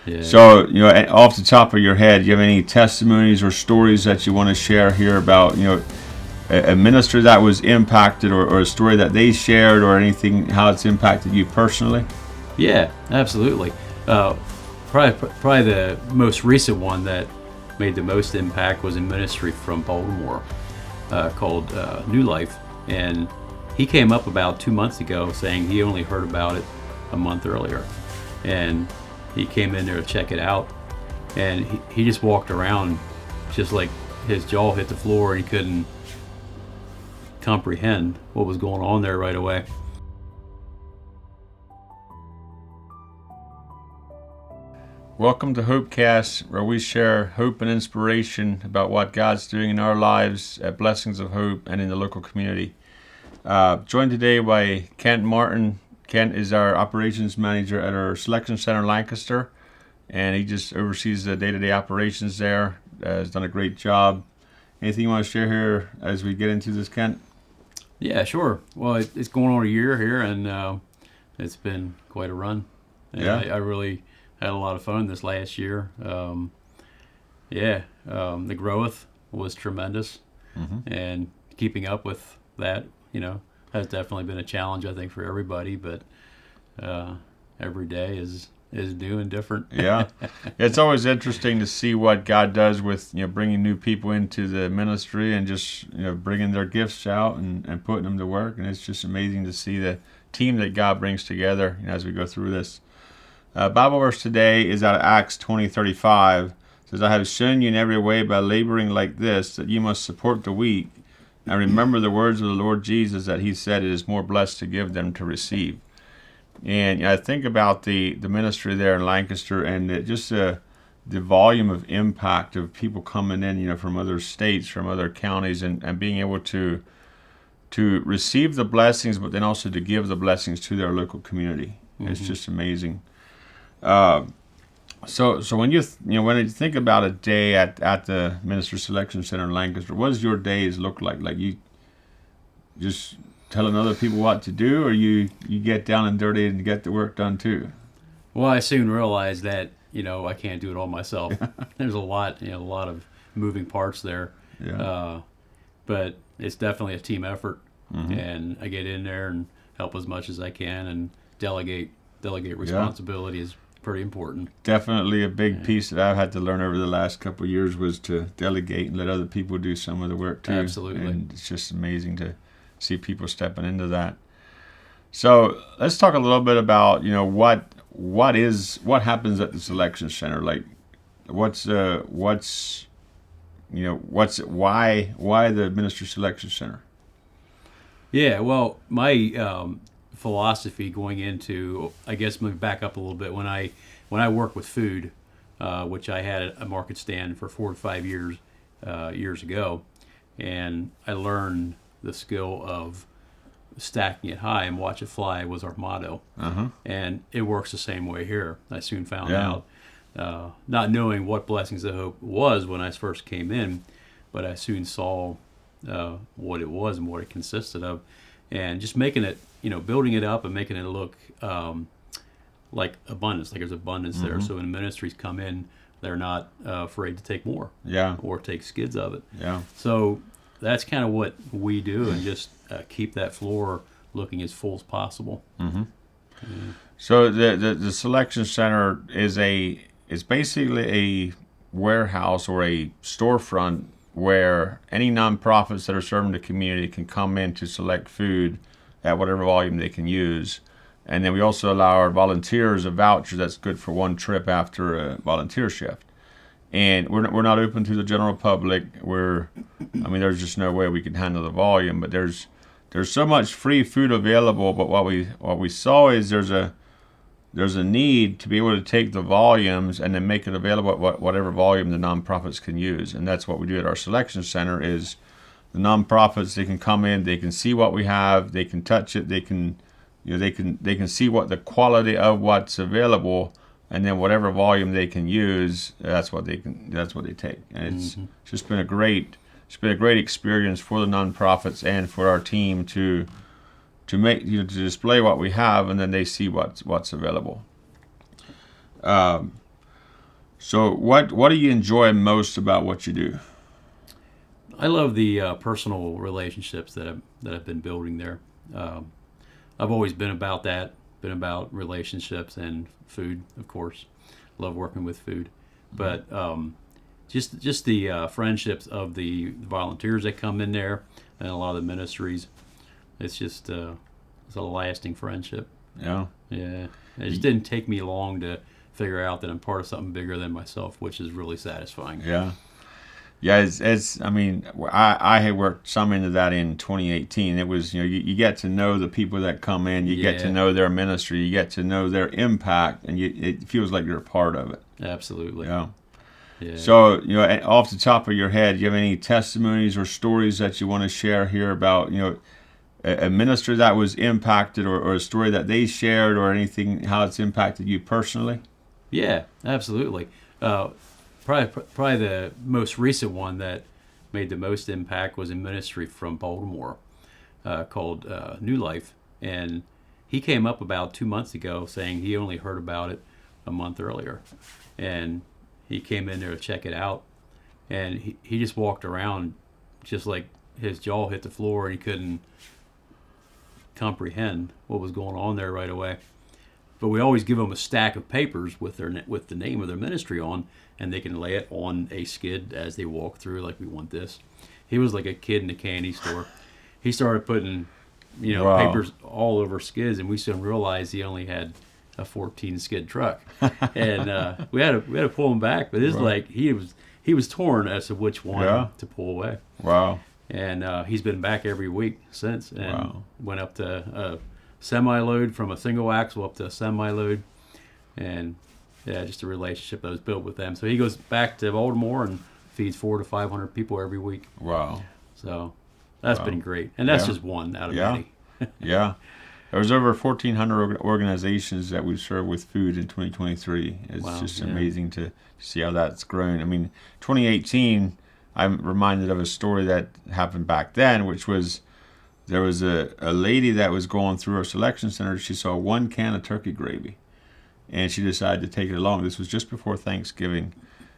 Yeah. So, off the top of your head, do you have any testimonies or stories that you want to share here about, a minister that was impacted, or a story that they shared, or anything, how it's impacted you personally? Yeah, absolutely. Probably the most recent one that made the most impact was a ministry from Baltimore called New Life. And he came up about 2 months ago saying he only heard about it a month earlier. And he came in there to check it out. And he just walked around just like his jaw hit the floor, and he couldn't comprehend what was going on there right away. Welcome to HopeCast, where we share hope and inspiration about what God's doing in our lives at Blessings of Hope and in the local community. Joined today by Kent Martin. Kent is our operations manager at our selection center in Lancaster, and he just oversees the day-to-day operations there. Has done a great job. Anything you want to share here as we get into this, Kent? Yeah, sure. Well, it's going on a year here, and it's been quite a run. And Yeah. I really had a lot of fun this last year. The growth was tremendous, and keeping up with that, has definitely been a challenge, I think, for everybody. But every day is new and different. Yeah, it's always interesting to see what God does with bringing new people into the ministry, and just bringing their gifts out and putting them to work. And it's just amazing to see the team that God brings together as we go through this. Bible verse today is out of Acts 20:35. It says, "I have shown you in every way by laboring like this that you must support the weak, and remember the words of the Lord Jesus, that he said it is more blessed to give than to receive." And I think about the ministry there in Lancaster, and the volume of impact of people coming in, from other states, from other counties, and being able to receive the blessings, but then also to give the blessings to their local community. It's just amazing. So when you think about a day at the Ministry Selection Center in Lancaster, what does your days look like? Like, you just telling other people what to do, or you get down and dirty and get the work done too? Well, I soon realized that I can't do it all myself. There's a lot of moving parts there. Yeah. But it's definitely a team effort, and I get in there and help as much as I can, and delegate responsibility is pretty important. Definitely a big piece that I've had to learn over the last couple of years was to delegate and let other people do some of the work too. Absolutely. And it's just amazing to see people stepping into that. So let's talk a little bit about what happens at the selection center. Like, why the Ministry Selection Center? Yeah, well, my philosophy going into, I guess, let me back up a little bit. When I worked with food, which I had a market stand for 4 to 5 years ago, and I learned the skill of stacking it high and watch it fly was our motto. And it works the same way here. I soon found out, not knowing what Blessings of Hope was when I first came in, but I soon saw what it was and what it consisted of, and just making it, building it up and making it look like abundance, like there's abundance there. So when ministries come in, they're not afraid to take more, or take skids of it. So that's kind of what we do, and just keep that floor looking as full as possible. So the selection center is basically a warehouse or a storefront where any nonprofits that are serving the community can come in to select food at whatever volume they can use. And then we also allow our volunteers a voucher that's good for one trip after a volunteer shift. And we're not open to the general public. There's just no way we can handle the volume. But there's so much free food available. But what we saw is there's a need to be able to take the volumes and then make it available at whatever volume the nonprofits can use. And that's what we do at our selection center. Is the nonprofits, they can come in, they can see what we have, they can touch it, they can see what the quality of what's available, and then whatever volume they can use, that's what they take. And it's just been a great experience for the nonprofits and for our team to make to display what we have, and then they see what's available. So what do you enjoy most about what you do? I love the personal relationships that I've been building there. Um, I've always been about that, been about relationships and food, of course. Love working with food, but just the friendships of the volunteers that come in there and a lot of the ministries. It's just it's a lasting friendship. Yeah. Yeah, it just didn't take me long to figure out that I'm part of something bigger than myself, which is really satisfying. Yeah. Yeah, it's I mean, I had worked some into that in 2018. It was, you get to know the people that come in, you get to Yeah. know their ministry, you get to know their impact, and it feels like you're a part of it. Absolutely. Yeah. Yeah. So, off the top of your head, do you have any testimonies or stories that you want to share here about, a minister that was impacted, or a story that they shared, or anything, how it's impacted you personally? Yeah, absolutely. Probably the most recent one that made the most impact was a ministry from Baltimore called New Life, and he came up about 2 months ago saying he only heard about it a month earlier, and he came in there to check it out, and he just walked around just like his jaw hit the floor, and he couldn't comprehend what was going on there right away. But we always give them a stack of papers with the name of their ministry on, and they can lay it on a skid as they walk through. Like, we want this. He was like a kid in a candy store. He started putting, Wow. papers all over skids, and we soon realized he only had a 14 skid truck, and we had to pull him back. But it's Wow. like he was torn as to which one Yeah. to pull away. Wow. And he's been back every week since, and Wow. went up to semi-load, from a single axle up to a semi-load, and yeah, just a relationship that was built with them. So he goes back to Baltimore and feeds 400 to 500 people every week. Wow. So that's Wow. been great, and that's Yeah. just one out of Yeah. many. Yeah. There's over 1,400 organizations that we serve with food in 2023. It's Wow, just yeah. amazing to see how that's grown. I mean, 2018, I'm reminded of a story that happened back then, which was there was a lady that was going through our selection center. She saw one can of turkey gravy, and she decided to take it along. This was just before Thanksgiving.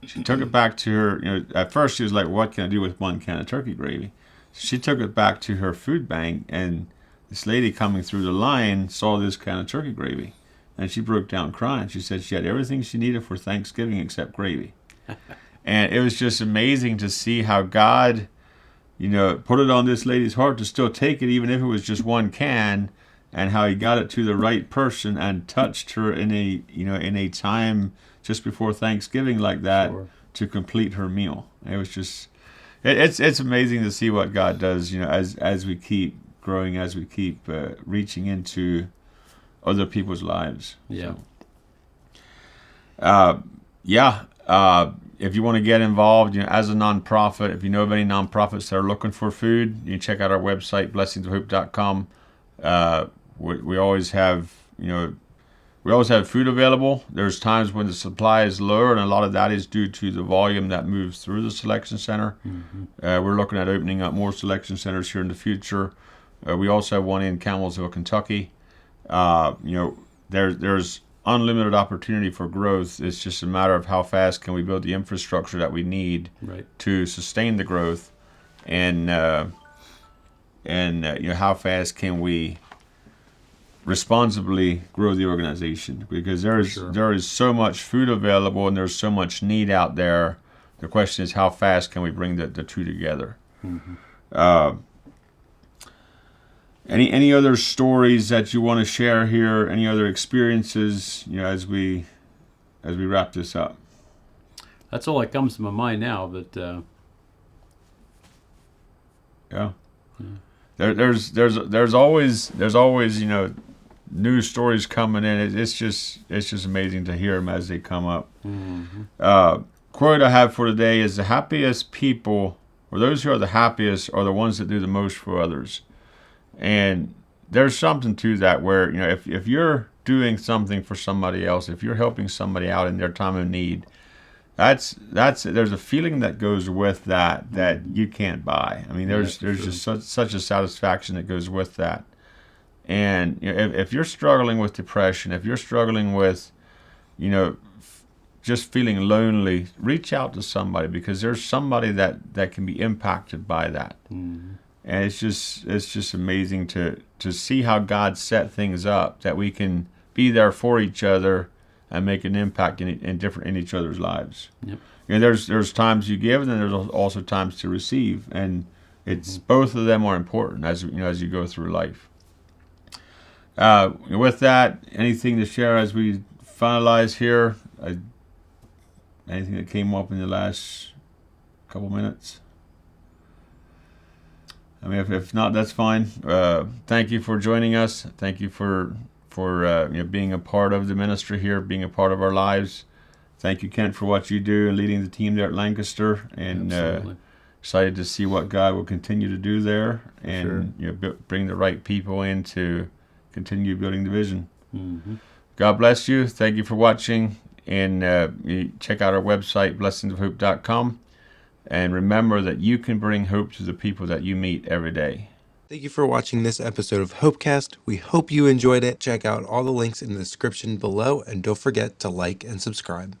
She took it back to her, at first she was like, what can I do with one can of turkey gravy? She took it back to her food bank, and this lady coming through the line saw this can of turkey gravy, and she broke down crying. She said she had everything she needed for Thanksgiving except gravy. And it was just amazing to see how God, put it on this lady's heart to still take it, even if it was just one can, and how he got it to the right person and touched her in a time just before Thanksgiving like that, Sure. to complete her meal. It was just, it's amazing to see what God does, as we keep growing, as we keep reaching into other people's lives. Yeah. So, yeah. If you want to get involved, as a nonprofit, if you know of any nonprofits that are looking for food, you can check out our website, blessingsofhope.com. We always have, food available. There's times when the supply is lower, and a lot of that is due to the volume that moves through the selection center. Mm-hmm. We're looking at opening up more selection centers here in the future. We also have one in Camelsville, Kentucky. There's unlimited opportunity for growth. It's just a matter of how fast can we build the infrastructure that we need Right. to sustain the growth, and how fast can we responsibly grow the organization, because Sure. there is so much food available and there's so much need out there. The question is, how fast can we bring the two together? Mm-hmm. Any other stories that you want to share here? Any other experiences, as we wrap this up? That's all that comes to my mind now. But Yeah. There's always new stories coming in. It's just amazing to hear them as they come up. mm-hmm. Quote I have for today is, the happiest people, or those who are the happiest, are the ones that do the most for others. And there's something to that, where if you're doing something for somebody else, if you're helping somebody out in their time of need, that's there's a feeling that goes with that you can't buy. I mean, there's just such a satisfaction that goes with that. And if you're struggling with depression, if you're struggling with just feeling lonely, reach out to somebody, because there's somebody that can be impacted by that. And it's just amazing to see how God set things up that we can be there for each other and make an impact in each other's lives. Yep. There's times you give, and then there's also times to receive, and it's both of them are important as you go through life. With that, anything to share as we finalize here? Anything that came up in the last couple minutes? I mean, if not, that's fine. Thank you for joining us. Thank you for being a part of the ministry here, being a part of our lives. Thank you, Kent, for what you do and leading the team there at Lancaster. And excited to see what God will continue to do there, and bring the right people in to continue building the vision. God bless you. Thank you for watching. And you check out our website, blessingsofhope.com. And remember that you can bring hope to the people that you meet every day. Thank you for watching this episode of HopeCast. We hope you enjoyed it. Check out all the links in the description below, and don't forget to like and subscribe.